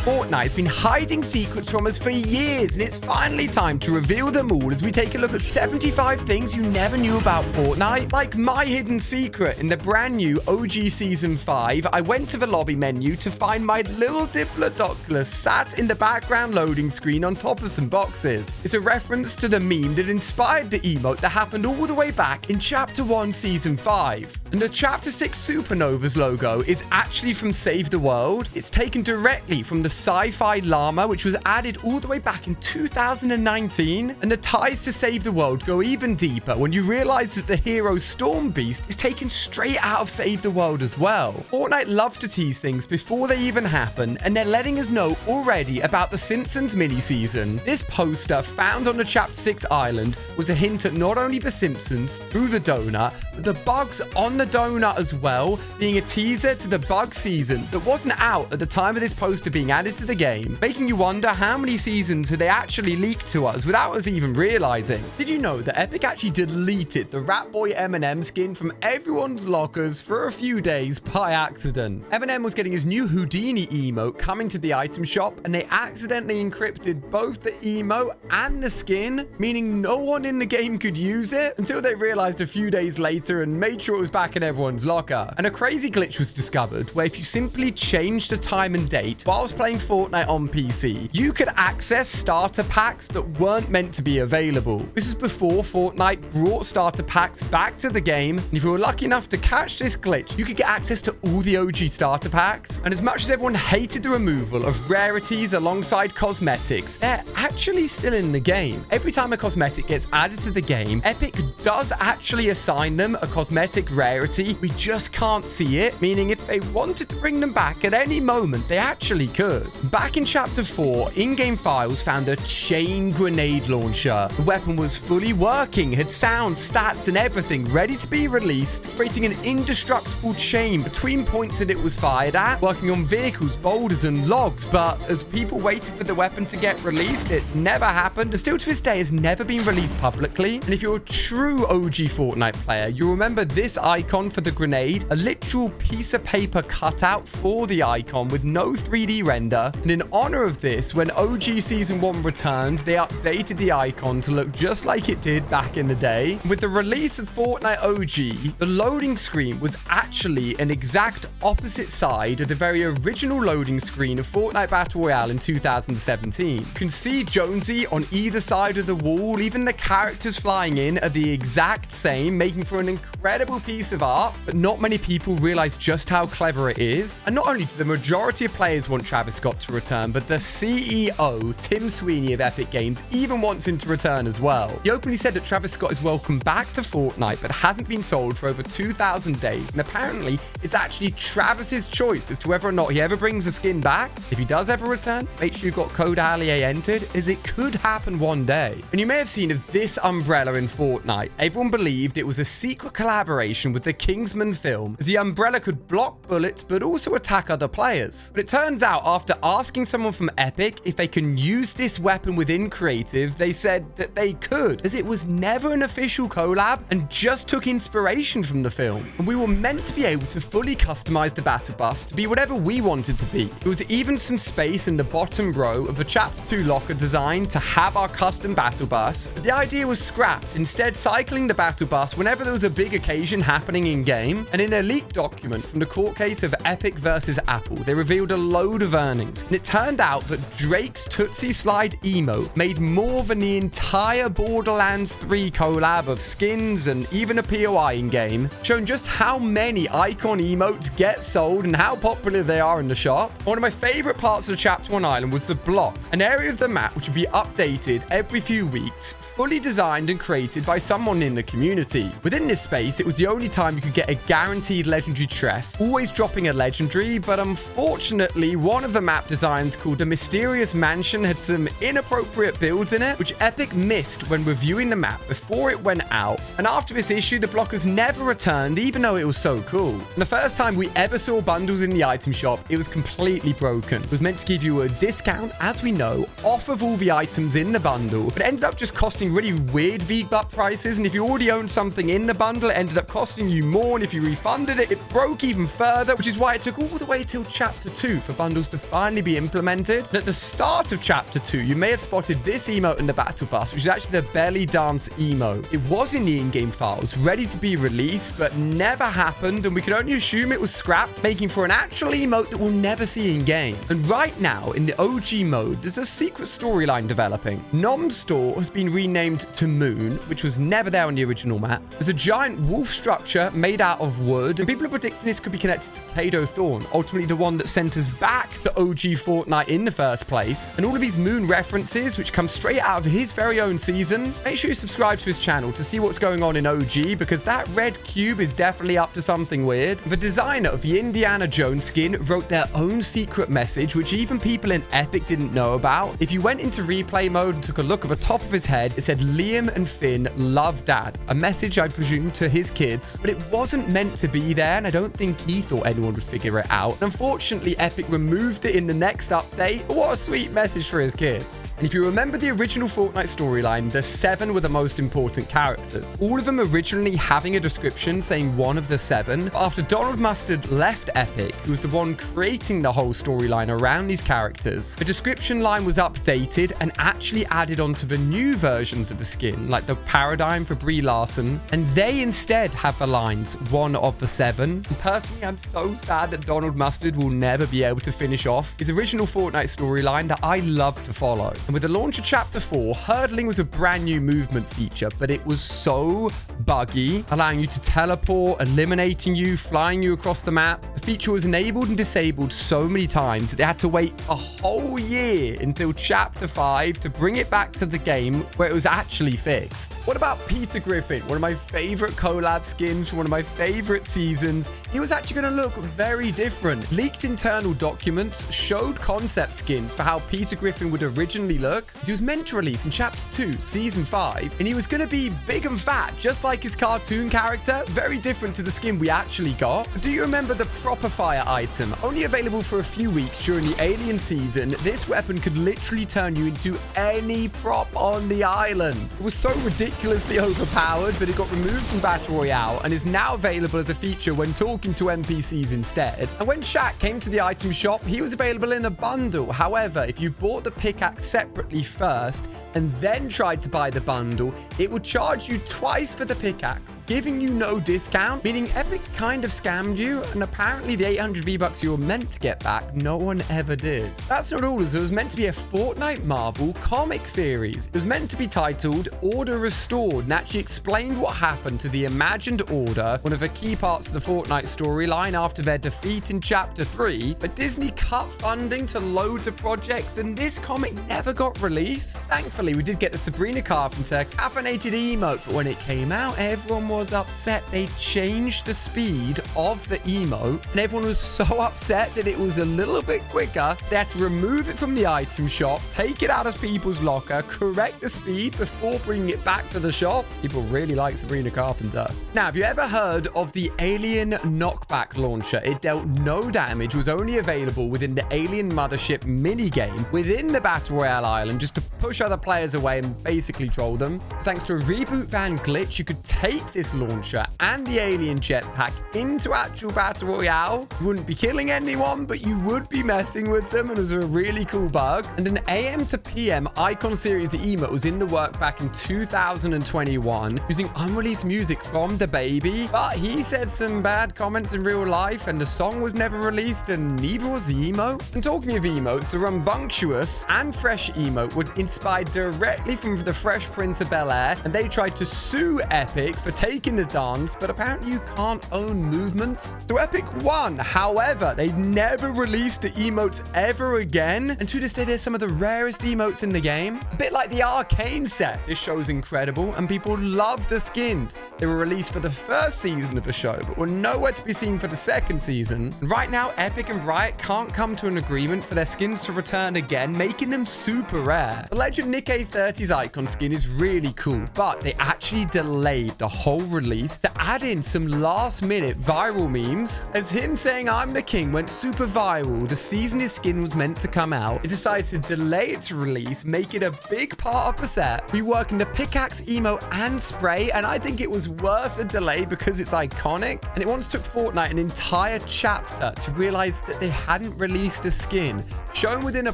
Fortnite has been hiding secrets from us for years, and it's finally time to reveal them all as we take a look at 75 things you never knew about Fortnite. Like my hidden secret in the brand new OG Season 5, I went to the lobby menu to find my little Diplodocus sat in the background loading screen on top of some boxes. It's a reference to the meme that inspired the emote that happened all the way back in Chapter 1, Season 5. And the Chapter 6 Supernova's logo is actually from Save the World. It's taken directly from the sci-fi llama, which was added all the way back in 2019. And the ties to Save the World go even deeper when you realize that the hero Storm Beast is taken straight out of Save the World as well. Fortnite love to tease things before they even happen, and they're letting us know already about the Simpsons mini-season. This poster found on the Chapter 6 island was a hint at not only the Simpsons through the donut, but the bugs on the donut as well, being a teaser to the bug season that wasn't out at the time of this poster being added to the game, making you wonder how many seasons had they actually leaked to us without us even realizing. Did you know that Epic actually deleted the Ratboy Eminem skin from everyone's lockers for a few days by accident? Eminem was getting his new Houdini emote coming to the item shop, and they accidentally encrypted both the emote and the skin, meaning no one in the game could use it until they realized a few days later and made sure it was back in everyone's locker. And a crazy glitch was discovered where if you simply changed the time and date whilst playing Fortnite on PC, you could access starter packs that weren't meant to be available. This was before Fortnite brought starter packs back to the game, and if you were lucky enough to catch this glitch, you could get access to all the OG starter packs. And as much as everyone hated the removal of rarities alongside cosmetics, they're actually still in the game. Every time a cosmetic gets added to the game, Epic does actually assign them a cosmetic rarity. We just can't see it, meaning if they wanted to bring them back at any moment, they actually could. Back in Chapter 4, in-game files found a chain grenade launcher. The weapon was fully working, had sound, stats, and everything ready to be released, creating an indestructible chain between points that it was fired at, working on vehicles, boulders, and logs. But as people waited for the weapon to get released, it never happened, and still to this day has never been released publicly. And if you're a true OG Fortnite player, you'll remember this icon for the grenade, a literal piece of paper cutout for the icon with no 3D render. And in honor of this, when OG Season 1 returned, they updated the icon to look just like it did back in the day. With the release of Fortnite OG, the loading screen was actually an exact opposite side of the very original loading screen of Fortnite Battle Royale in 2017. You can see Jonesy on either side of the wall, even the characters flying in are the exact same, making for an incredible piece of art, but not many people realize just how clever it is. And not only do the majority of players want Travis Scott to return, but the CEO, Tim Sweeney of Epic Games, even wants him to return as well. He openly said that Travis Scott is welcome back to Fortnite, but hasn't been sold for over 2,000 days, and apparently it's actually Travis's choice as to whether or not he ever brings the skin back. If he does ever return, make sure you've got code ALIA entered, as it could happen one day. And you may have seen of this umbrella in Fortnite. Everyone believed it was a secret collaboration with the Kingsman film, as the umbrella could block bullets but also attack other players. But it turns out after asking someone from Epic if they can use this weapon within creative, they said that they could, as it was never an official collab and just took inspiration from the film. And we were meant to be able to fully customize the battle bus to be whatever we wanted to be. There was even some space in the bottom row of the Chapter 2 locker design to have our custom battle bus. But the idea was scrapped, instead cycling the battle bus whenever there was a big occasion happening in game. And in a leaked document from the court case of Epic versus Apple, they revealed a load of earnings, and it turned out that Drake's Tootsie Slide emote made more than the entire Borderlands 3 collab of skins and even a POI in game, showing just how many icon emotes get sold and how popular they are in the shop. One of my favorite parts of the Chapter 1 island was the block, an area of the map which would be updated every few weeks, fully designed and created by someone in the community. Within this space, it was the only time you could get a guaranteed legendary chest, always dropping a legendary, but unfortunately, one of the map designs called the Mysterious Mansion had some inappropriate builds in it, which Epic missed when reviewing the map before it went out. And after this issue, the block has never returned, even though it was so cool. And the first time we ever saw bundles in the item shop, it was completely broken. It was meant to give you a discount, as we know, off of all the items in the bundle, but it ended up just costing really weird V-Buck prices. And if you already owned something in the bundle, it ended up costing you more, and if you refunded it, it broke even further, which is why it took all the way till Chapter 2 for bundles to finally be implemented. And at the start of Chapter 2, you may have spotted this emote in the Battle Pass, which is actually the belly dance emote. It was in the in-game files, ready to be released, but never happened, and we can only assume it was scrapped, making for an actual emote that we'll never see in-game. And right now, in the OG mode, there's a secret storyline developing. Nom's store has been renamed to Moon, which was never there on the original map. There's a giant wolf structure made out of wood, and people are predicting this could be connected to Kado Thorn, ultimately the one that sent us back to OG Fortnite in the first place. And all of these Moon references, which come straight out of his very own season. Make sure you subscribe to his channel to see what's going on in OG, because that red cube is definitely up to something weird. The designer of the Indiana Jones skin wrote their own secret message, which even people in Epic didn't know about. If you went into replay mode and took a look at the top of his head, it said, "Liam and Finn love Dad." A message, I presume, to his kids. But it wasn't meant to be there, and I don't think he thought anyone would figure it out. And unfortunately, Epic removed it in the next update. But what a sweet message for his kids. And if you remember the original Fortnite storyline, the 7 were the most important characters. All of them originally having a description saying one of the 7. But after Donald Mustard left Epic, who was the one creating the whole storyline around these characters, the description line was updated and actually added onto the new versions of the skin, like the Paradigm for Brie Larson, and they instead have the lines, "one of the 7. And personally, I'm so sad that Donald Mustard will never be able to finish off his original Fortnite storyline that I love to follow. And with the launch of Chapter 4, hurdling was a brand new movement feature, but it was so buggy, allowing you to teleport, eliminating you, flying you across the map. The feature was enabled and disabled so many times that they had to wait a whole year until Chapter 5 to bring it back to the game where it was actually fixed. What about Peter Griffin, one of my favorite collab skins from one of my favorite seasons? He was actually going to look very different. Leaked internal documents showed concept skins for how Peter Griffin would originally look. He was meant to release in Chapter 2, Season 5, and he was going to be big and fat, just like his cartoon character. Very different to the skin we actually got. But do you remember the Proper Fire item? Only available for a few weeks during the Alien season, this weapon could literally turn you into any prop on the island. It was so ridiculously overpowered that it got removed from Battle Royale and is now available as a feature when talking to NPCs instead. And when Shaq came to the item shop, he was available in a bundle. However, if you bought the pickaxe separately first and then tried to buy the bundle, it would charge you twice for the pickaxe, giving you no discount, meaning Epic kind of scammed you, and apparently the 800 V-Bucks you were meant to get back, no one ever did. That's not all, as it was meant to be a Fortnite Marvel comic series. It was meant to be titled Order Restored and actually explained what happened to the Imagined Order, one of the key parts of the Fortnite storyline after their defeat in Chapter 3, but Disney cut funding to loads of projects and this comic never got released. Thankfully, we did get the Sabrina Carpenter caffeinated emote, but when it came out, everyone was upset. They changed the speed of the emote, and everyone was so upset that it was a little bit quicker. They had to remove it from the item shop, take it out of people's locker, correct the speed before bringing it back to the shop. People really like Sabrina Carpenter. Now, have you ever heard of the Alien Knockback Launcher? It dealt no damage, was only available within the Alien Mothership minigame within the Battle Royale island, just to push other players away and basically troll them. Thanks to a reboot van glitch, you could take this launcher and the alien jetpack into actual Battle Royale. You wouldn't be killing anyone, but you would be messing with them, and it was a really cool bug. And an AM to PM icon series emote was in the work back in 2021 using unreleased music from DaBaby, but he said some bad comments in real life and the song was never released, and neither was the emote. And talking of emotes, the Rambunctious and Fresh emote were inspired directly from the Fresh Prince of Bel-Air, and they tried to sue Epic for taking the dance, but apparently you can't own movements. So Epic won. However, they never released the emotes ever again, and to this day they're some of the rarest emotes in the game. A bit like the Arcane set. This show's incredible and people love the skins. They were released for the first season of the show, but were nowhere to be seen for the second season. And right now, Epic and Riot can't come to an agreement for their skins to return again, making them super rare. The Legend Nick A30's icon skin is really cool, but they actually delayed the whole release to add in some last-minute viral memes. As him saying "I'm the king" went super viral the season his skin was meant to come out, it decided to delay its release, make it a big part of the set, reworking the pickaxe, emote, and spray, and I think it was worth a delay because it's iconic. And it once took Fortnite an entire chapter to realize that they hadn't released released a skin. Shown within a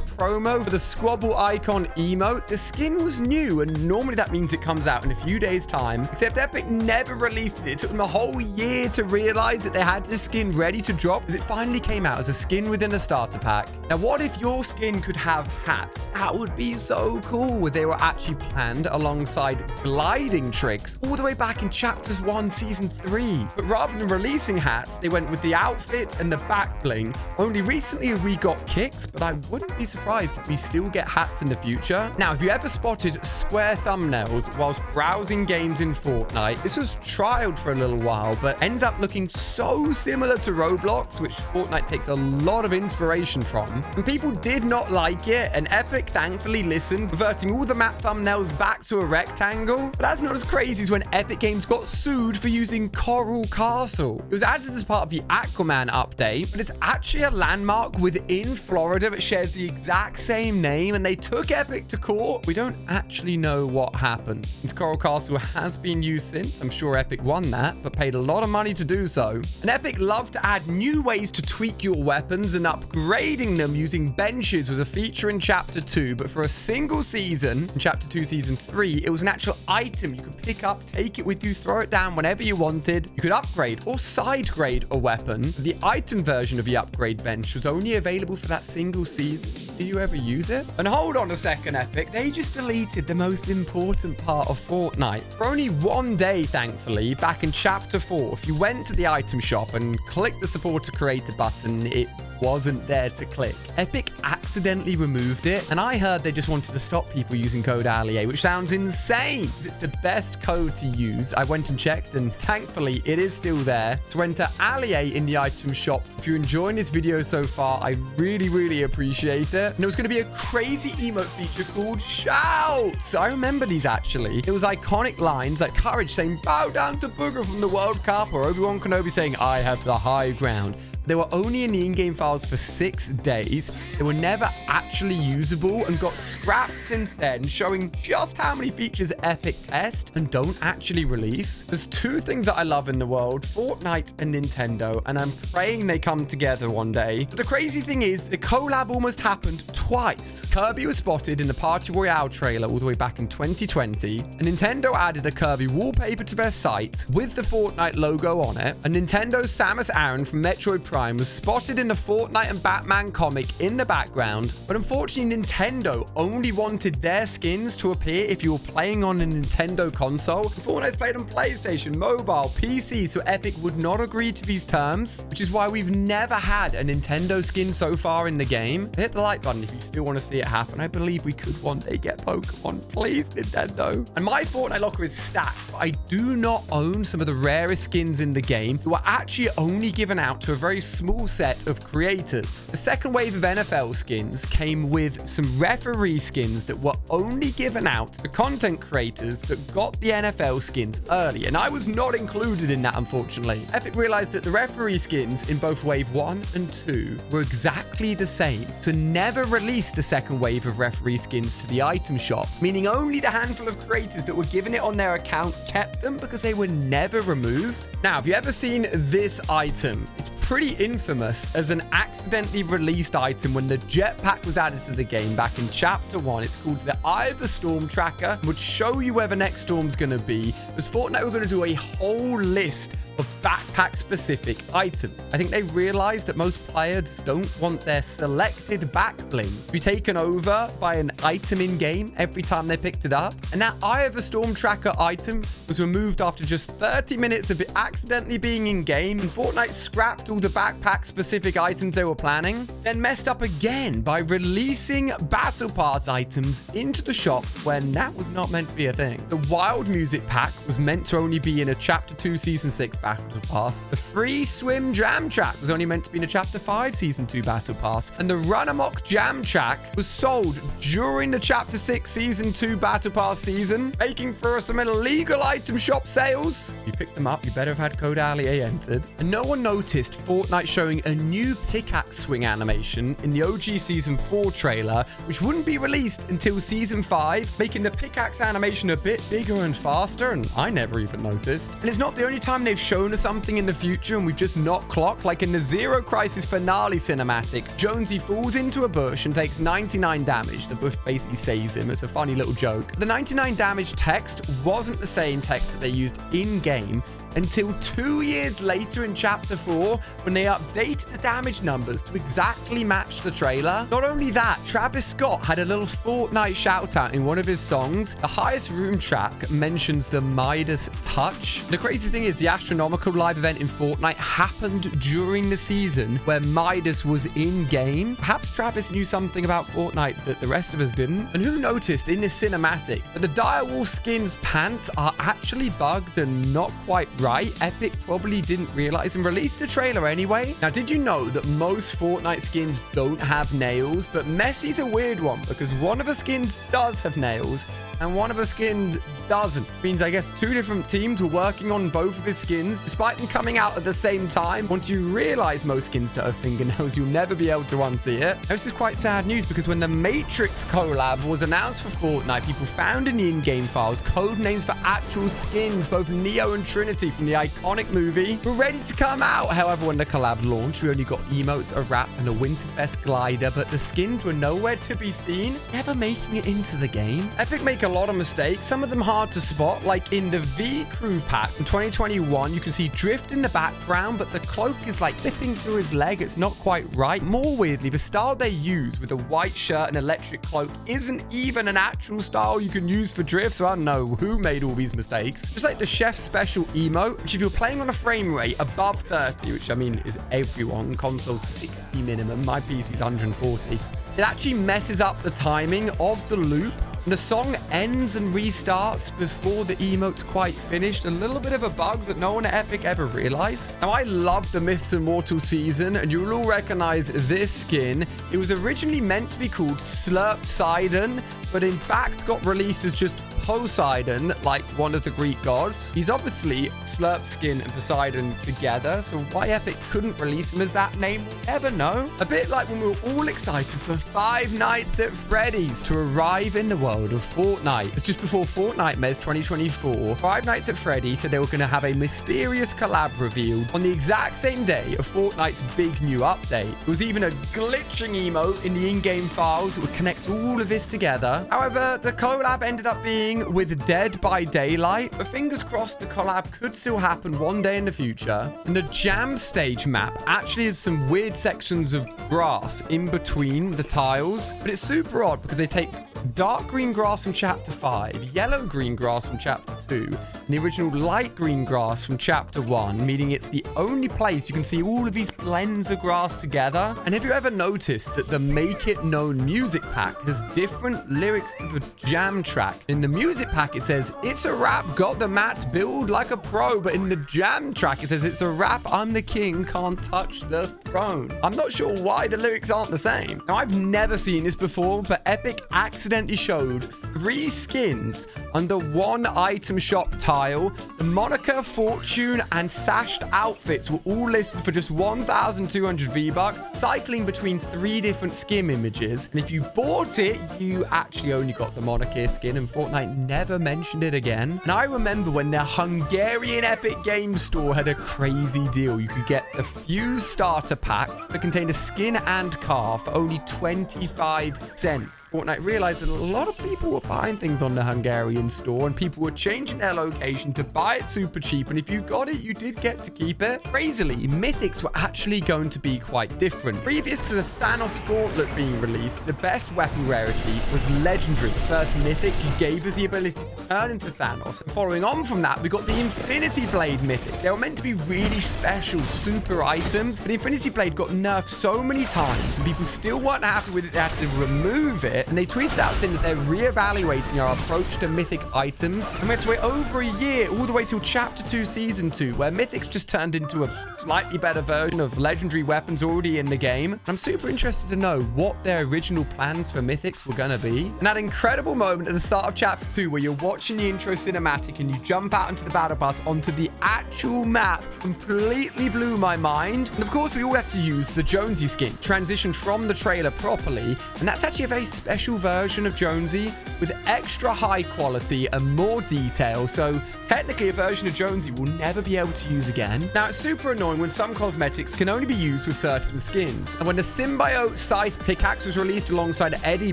promo for the Squabble icon emote, the skin was new, and normally that means it comes out in a few days' time. Except Epic never released it. It took them a whole year to realize that they had this skin ready to drop, as it finally came out as a skin within a starter pack. Now, what if your skin could have hats? That would be so cool. They were actually planned alongside gliding tricks all the way back in Chapters 1, Season 3. But rather than releasing hats, they went with the outfit and the back bling. Only recently have we got kicks, but I wouldn't be surprised if we still get hats in the future. Now, if you ever spotted square thumbnails whilst browsing games in Fortnite, this was trialed for a little while, but ends up looking so similar to Roblox, which Fortnite takes a lot of inspiration from. And people did not like it, and Epic thankfully listened, reverting all the map thumbnails back to a rectangle. But that's not as crazy as when Epic Games got sued for using Coral Castle. It was added as part of the Aquaman update, but it's actually a landmark within Florida that shares the exact same name, and they took Epic to court. We don't actually know what happened. Since Coral Castle has been used since, I'm sure Epic won that, but paid a lot of money to do so. And Epic loved to add new ways to tweak your weapons, and upgrading them using benches was a feature in Chapter 2, but for a single season, in Chapter 2 Season 3, it was an actual item you could pick up, take it with you, throw it down whenever you wanted. You could upgrade or side grade a weapon. The item version of the upgrade bench was only available for that single season. Do you ever use it? And hold on a second, Epic. They just deleted the most important part of Fortnite. For only one day, thankfully, back in Chapter 4, if you went to the item shop and clicked the support to create a button, it wasn't there to click. Epic accidentally removed it, and I heard they just wanted to stop people using code ALIE, which sounds insane. It's the best code to use. I went and checked, and thankfully it is still there. So enter ALIE in the item shop. If you're enjoying this video so far, I really appreciate it. And there was going to be a crazy emote feature called Shouts. I remember these actually. It was iconic lines like Courage saying bow down to Booger from the World Cup, or Obi-Wan Kenobi saying I have the high ground. They were only in the in-game files for 6 days. They were never actually usable and got scrapped since then, showing just how many features Epic test and don't actually release. There's two things that I love in the world, Fortnite and Nintendo, and I'm praying they come together one day. But the crazy thing is, the collab almost happened twice. Kirby was spotted in the Party Royale trailer all the way back in 2020, and Nintendo added a Kirby wallpaper to their site with the Fortnite logo on it, and Nintendo's Samus Aran from Metroid Prime was spotted in the Fortnite and Batman comic in the background, but unfortunately Nintendo only wanted their skins to appear if you were playing on a Nintendo console. Fortnite's played on PlayStation, mobile, PC, so Epic would not agree to these terms, which is why we've never had a Nintendo skin so far in the game. Hit the like button if you still want to see it happen. I believe we could one day get Pokemon. Please, Nintendo. And my Fortnite locker is stacked, but I do not own some of the rarest skins in the game who are actually only given out to a very small set of creators. The second wave of NFL skins came with some referee skins that were only given out to content creators that got the NFL skins early, and I was not included in that, unfortunately. Epic realized that the referee skins in both Wave 1 and 2 were exactly the same, so never released a second wave of referee skins to the item shop, meaning only the handful of creators that were given it on their account kept them because they were never removed. Now, have you ever seen this item? It's pretty infamous as an accidentally released item when the jetpack was added to the game back in Chapter 1. It's called the Eye of the Storm Tracker, and would show you where the next storm's going to be, because Fortnite were going to do a whole list of backpack-specific items. I think they realized that most players don't want their selected back bling to be taken over by an item in-game every time they picked it up. And that Eye of the Storm Tracker item was removed after just 30 minutes of it accidentally being in-game, and Fortnite scrapped all the backpack-specific items they were planning, then messed up again by releasing Battle Pass items into the shop when that was not meant to be a thing. The Wild Music Pack was meant to only be in a Chapter 2 Season 6 Battle Pass. The Free Swim Jam Track was only meant to be in a Chapter 5 Season 2 Battle Pass. And the Run Amok Jam Track was sold during the Chapter 6 Season 2 Battle Pass season, making for some illegal item shop sales. If you picked them up, you better have had code ALIE entered. And no one noticed Fortnite showing a new pickaxe swing animation in the OG Season 4 trailer, which wouldn't be released until Season 5, making the pickaxe animation a bit bigger and faster, and I never even noticed. And it's not the only time they've shown shown us something in the future and we've just not clocked? Like in the Zero Crisis finale cinematic, Jonesy falls into a bush and takes 99 damage. The bush basically saves him. It's a funny little joke. The 99 damage text wasn't the same text that they used in-game until 2 years later in Chapter 4 when they updated the damage numbers to exactly match the trailer. Not only that, Travis Scott had a little Fortnite shout-out in one of his songs. The highest room track mentions the Midas touch. The crazy thing is the astronomical live event in Fortnite happened during the season where Midas was in-game. Perhaps Travis knew something about Fortnite that the rest of us didn't. And who noticed in this cinematic that the Direwolf skin's pants are actually bugged and not quite right? Epic probably didn't realize and released a trailer anyway. Now, did you know that most Fortnite skins don't have nails? But Messi's a weird one because one of the skins does have nails and one of the skins doesn't. Means I guess two different teams were working on both of his skins despite them coming out at the same time. Once you realize most skins don't have fingernails, you'll never be able to unsee it. Now, this is quite sad news because when the Matrix collab was announced for Fortnite, people found in the in-game files code names for actual skins. Both Neo and Trinity from the iconic movie were ready to come out. However, when the collab launched, we only got emotes, a wrap, and a Winterfest glider, but the skins were nowhere to be seen, never making it into the game. Epic make a lot of mistakes, some of them hard to spot, like in the V Crew pack in 2021, you can see Drift in the background, but the cloak is like clipping through his leg. It's not quite right. More weirdly, the style they use with a white shirt and electric cloak isn't even an actual style you can use for Drift, so I don't know who made all these mistakes. Just like the Chef's Special emote, which if you're playing on a frame rate above 30, which I mean is everyone, console's 60 minimum, my PC's 140, it actually messes up the timing of the loop. And the song ends and restarts before the emote's quite finished. A little bit of a bug that no one at Epic ever realized. Now, I love the Myths Immortal season, and you'll all recognize this skin. It was originally meant to be called Slurpsidon, but in fact got released as just Poseidon, like one of the Greek gods. He's obviously Slurpskin and Poseidon together, so why Epic couldn't release him as that name, we'll never know. A bit like when we were all excited for Five Nights at Freddy's to arrive in the world of Fortnite. It's just before Fortnite Mez 2024, Five Nights at Freddy said they were going to have a mysterious collab revealed on the exact same day of Fortnite's big new update. There was even a glitching emote in the in-game files that would connect all of this together. However, the collab ended up being with Dead by Daylight, but fingers crossed the collab could still happen one day in the future. And the Jam Stage map actually has some weird sections of grass in between the tiles, but it's super odd because they take dark green grass from Chapter 5, yellow green grass from Chapter 2, and the original light green grass from Chapter 1, meaning it's the only place you can see all of these blends of grass together. And have you ever noticed that the Make It Known music pack has different lyrics to the Jam track? In the music pack, it says, "It's a rap, got the mats, build like a pro," but in the Jam track, it says, "It's a rap, I'm the king, can't touch the throne." I'm not sure why the lyrics aren't the same. Now, I've never seen this before, but Epic accidentally showed 3 skins under one item shop tile. The moniker, fortune, and sashed outfits were all listed for just 1,200 V-Bucks, cycling between 3 different skin images. And if you bought it, you actually only got the moniker skin, and Fortnite never mentioned it again. And I remember when the Hungarian Epic Games Store had a crazy deal. You could get the Fuse starter pack that contained a skin and car for only 25 cents. Fortnite realized that a lot of people were buying things on the Hungarian store and people were changing their location to buy it super cheap, and if you got it, you did get to keep it. Crazily, mythics were actually going to be quite different. Previous to the Thanos Gauntlet being released, the best weapon rarity was Legendary. The first mythic gave us the ability to turn into Thanos, and following on from that, we got the Infinity Blade mythic. They were meant to be really special super items, but Infinity Blade got nerfed so many times and people still weren't happy with it. They had to remove it, and they tweeted out saying that they're reevaluating our approach to mythic items, and we had to wait over a year, all the way till Chapter 2 Season 2, where mythics just turned into a slightly better version of legendary weapons already in the game. And I'm super interested to know what their original plans for mythics were gonna be. And that incredible moment at the start of Chapter 2 where you're watching the intro cinematic and you jump out into the battle pass onto the actual map completely blew my mind. And of course, we all had to use the Jonesy skin, transitioned from the trailer properly, and that's actually a very special version of Jonesy with extra high quality and more detail. So technically a version of Jonesy we'll never be able to use again. Now, it's super annoying when some cosmetics can only be used with certain skins. And when the Symbiote Scythe pickaxe was released alongside Eddie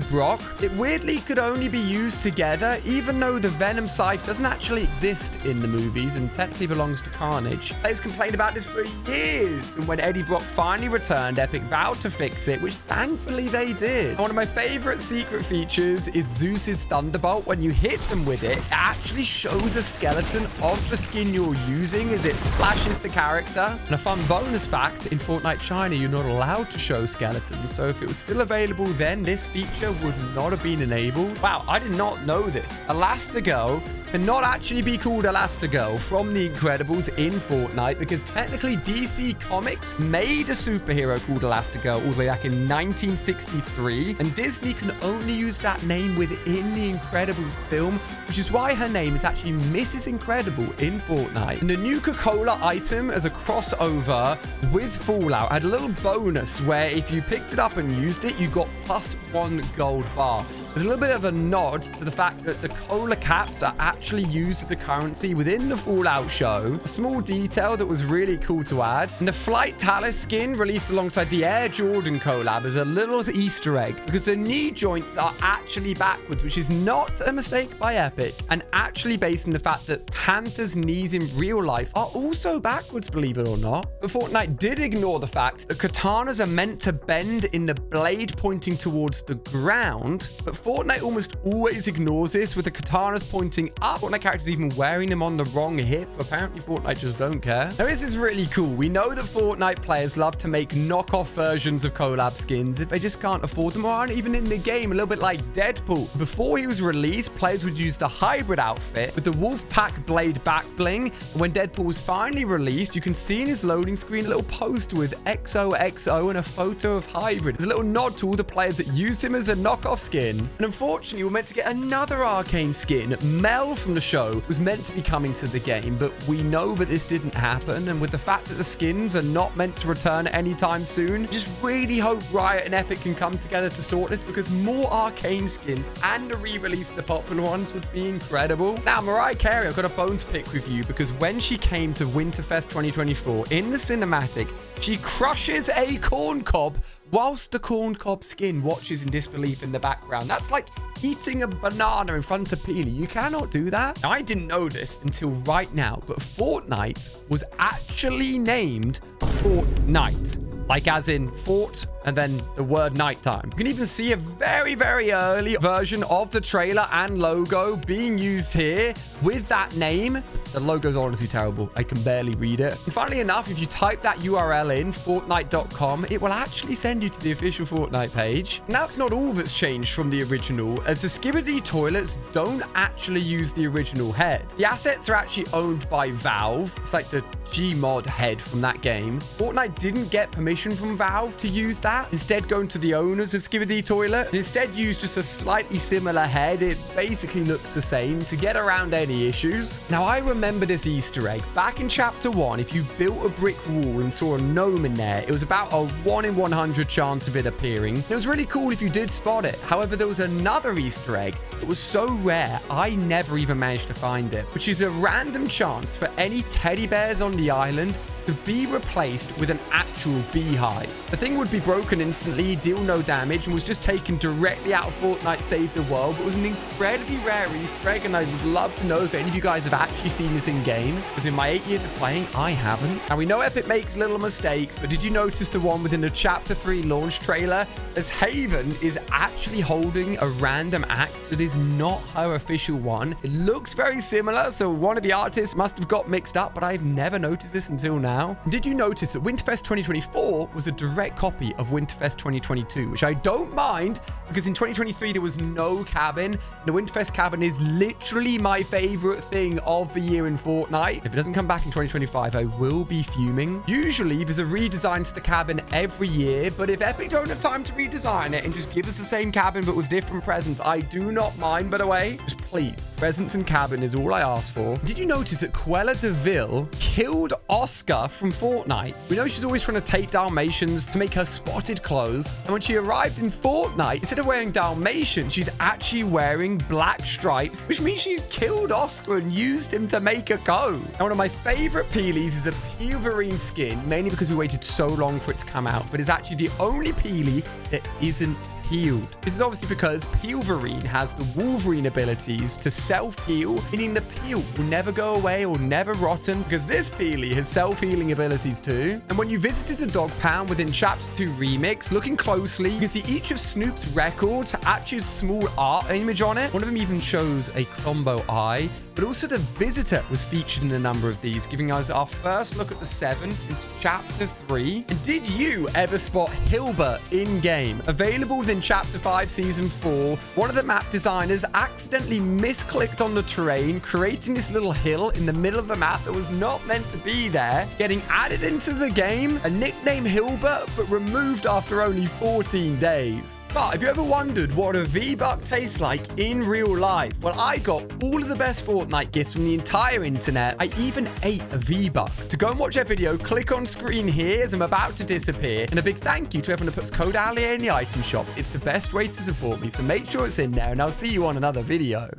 Brock, it weirdly could only be used together, even though the Venom Scythe doesn't actually exist in the movies and technically belongs to Carnage. Players complained about this for years, and when Eddie Brock finally returned, Epic vowed to fix it, which thankfully they did. And one of my favorite secret features is Zeus's Thunderbolt. When you hit them with it, it actually shows a skeleton of the skin you're using as it flashes the character. And a fun bonus fact, in Fortnite China, you're not allowed to show skeletons, so if it was still available then, this feature would not have been enabled. Wow, I did not know this. Elastigirl cannot actually be called Elastigirl from The Incredibles in Fortnite, because technically DC Comics made a superhero called Elastigirl all the way back in 1963, and Disney can only use that name within The Incredibles film, which is why her name is actually Mrs. Incredible in Fortnite. And the new Coca-Cola item as a crossover with Fallout had a little bonus where if you picked it up and used it, you got +1 gold bar. There's a little bit of a nod to the fact that the cola caps are actually used as a currency within the Fallout show. A small detail that was really cool to add. And the Flight Talus skin released alongside the Air Jordan collab is a little Easter egg, because the knee joints are actually backwards, which is not a mistake by Epic, and actually based on the fact that Panther's knees in real life are also backwards, believe it or not. But Fortnite did ignore the fact that katanas are meant to bend in the blade pointing towards the ground, but Fortnite almost always ignores this with the katanas pointing up. Fortnite characters even wearing them on the wrong hip. Apparently Fortnite just don't care. Now, this is really cool. We know that Fortnite players love to make knockoff versions of collab skins if they just can't afford them or aren't even in the game, a little bit like Deadpool. Before he was released, players would use the hybrid outfit with the Wolfpack blade back bling. And when Deadpool was finally released, you can see in his loading screen a little poster with XOXO and a photo of hybrid. There's a little nod to all the players that used him as a knockoff skin. And unfortunately, we're meant to get another Arcane skin. Mel from the show was meant to be coming to the game, but we know that this didn't happen. And with the fact that the skins are not meant to return anytime soon, just really hope Riot and Epic can come together to sort this, because more Arcane skins and a re-release of the popular ones would be incredible. Now, Mariah Carey, I've got a bone to pick with you, because when she came to Winterfest 2024 in the cinematic, she crushes a corn cob whilst the corn cob skin watches in disbelief in the background. That's like eating a banana in front of Peely. You cannot do that. Now, I didn't know this until right now, but Fortnite was actually named Fortnite. Like as in fort and then the word nighttime. You can even see a very, very early version of the trailer and logo being used here with that name. The logo's honestly terrible. I can barely read it. And funnily enough, if you type that URL in, Fortnite.com, it will actually send you to the official Fortnite page. And that's not all that's changed from the original, as the Skibidi toilets don't actually use the original head. The assets are actually owned by Valve. It's like the Gmod head from that game. Fortnite didn't get permission from Valve to use that, instead going to the owners of Skibidi Toilet, and instead used just a slightly similar head. It basically looks the same to get around any issues. Now, I remember this Easter egg. Back in Chapter 1, if you built a brick wall and saw a gnome in there, it was about a 1 in 100 chance of it appearing. It was really cool if you did spot it. However, there was another Easter egg that was so rare, I never even managed to find it, which is a random chance for any teddy bears on the island to be replaced with an actual beehive. The thing would be broken instantly, deal no damage, and was just taken directly out of Fortnite Save the World, but was an incredibly rare Easter egg, and I would love to know if any of you guys have actually seen this in game, because in my 8 years of playing, I haven't. Now, we know Epic makes little mistakes, but did you notice the one within the Chapter 3 launch trailer, as Haven is actually holding a random axe that is not her official one? It looks very similar, so one of the artists must have got mixed up, but I've never noticed this until now. Did you notice that Winterfest 2024 was a direct copy of Winterfest 2022, which I don't mind, because in 2023 there was no cabin. The Winterfest cabin is literally my favorite thing of the year in Fortnite. If it doesn't come back in 2025, I will be fuming. Usually there's a redesign to the cabin every year, but if Epic don't have time to redesign it and just give us the same cabin but with different presents, I do not mind, by the way. Just please, presents and cabin is all I ask for. Did you notice that Cruella de Vil killed Oscar Hilbert from Fortnite. We know she's always trying to take Dalmatians to make her spotted clothes. And when she arrived in Fortnite, instead of wearing Dalmatian, she's actually wearing black stripes, which means she's killed Oscar and used him to make a coat. And one of my favorite Peelies is a Peelverine skin, mainly because we waited so long for it to come out, but it's actually the only Peely that isn't healed. This is obviously because Peelverine has the Wolverine abilities to self-heal, meaning the peel will never go away or never rotten, because this Peely has self-healing abilities too. And when you visited the dog pound within Chapter 2 Remix, looking closely, you can see each of Snoop's records actually has small art image on it. One of them even shows a combo eye, but also the Visitor was featured in a number of these, giving us our first look at the 7 since Chapter 3. And did you ever spot Hilbert in-game? Available within Chapter 5 Season 4, one of the map designers accidentally misclicked on the terrain, creating this little hill in the middle of the map that was not meant to be there, getting added into the game, a nickname Hilbert, but removed after only 14 days. But have you ever wondered what a V-Buck tastes like in real life? Well, I got all of the best Fortnite gifts from the entire internet. I even ate a V-Buck. To go and watch that video, click on screen here as I'm about to disappear. And a big thank you to everyone who puts code ALIA in the item shop. It's the best way to support me, so make sure it's in there, and I'll see you on another video.